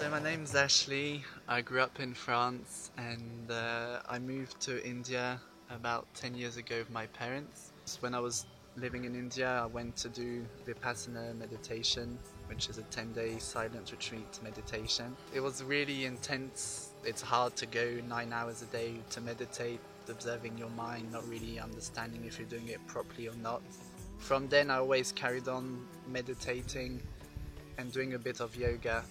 So my name's Ashley. I grew up in France and I moved to India about 10 years ago with my parents. When I was living in India, I went to do Vipassana meditation, which is a 10-day silent retreat meditation. It was really intense. It's hard to go 9 hours a day to meditate, observing your mind, not really understanding if you're doing it properly or not. From then I always carried on meditating and doing a bit of yoga.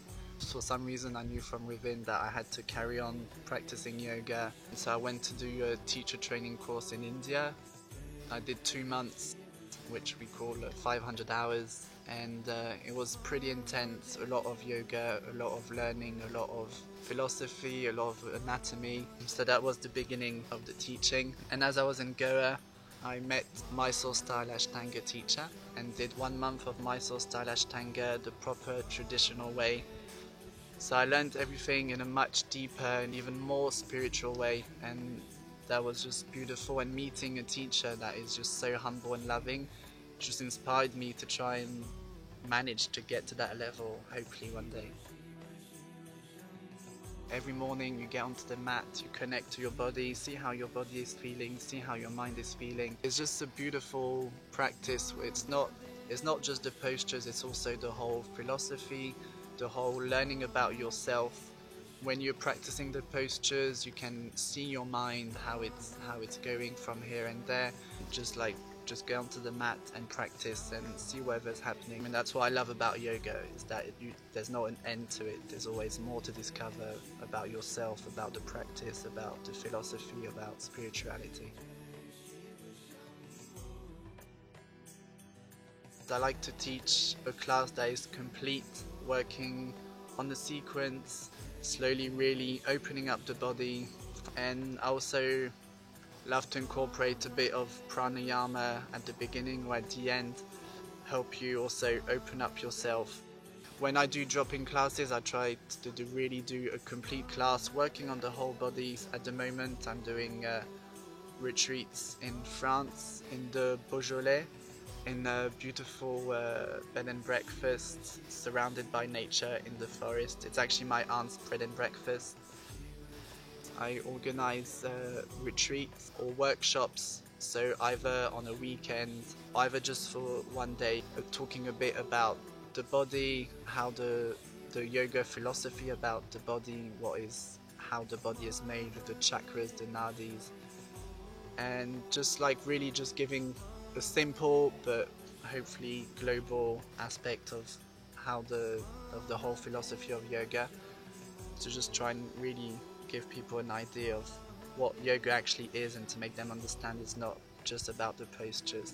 For some reason I knew from within that I had to carry on practicing yoga. So I went to do a teacher training course in India. I did 2 months, which we call 500 hours, and it was pretty intense. A lot of yoga, a lot of learning, a lot of philosophy, a lot of anatomy. So that was the beginning of the teaching. And as I was in Goa, I met Mysore style Ashtanga teacher and did 1 month of Mysore style Ashtanga the proper traditional way. So I learned everything in a much deeper and even more spiritual way, and that was just beautiful. And meeting a teacher that is just so humble and loving just inspired me to try and manage to get to that level, hopefully one day. Every morning you get onto the mat, you connect to your body, see how your body is feeling, see how your mind is feeling. It's just a beautiful practice. It's not just the postures, it's also the whole philosophy, the whole learning about yourself. When you're practicing the postures, you can see your mind, how it's going from here and there. Just go onto the mat and practice and see whatever's happening. And that's what I love about yoga, is that there's not an end to it. There's always more to discover about yourself, about the practice, about the philosophy, about spirituality. I like to teach a class that is complete, working on the sequence, slowly really opening up the body, and I also love to incorporate a bit of pranayama at the beginning or at the end, help you also open up yourself. When I do drop-in classes, I try to really do a complete class, working on the whole body. At the moment I'm doing retreats in France, in the Beaujolais, in a beautiful bed and breakfast surrounded by nature in the forest. It's actually my aunt's bed and breakfast. I organize retreats or workshops, so either on a weekend, either just for one day, talking a bit about the body, how the yoga philosophy about the body, how the body is made, the chakras, the nadis, and just really just giving a simple but hopefully global aspect of the whole philosophy of yoga, to just try and really give people an idea of what yoga actually is, and to make them understand it's not just about the postures.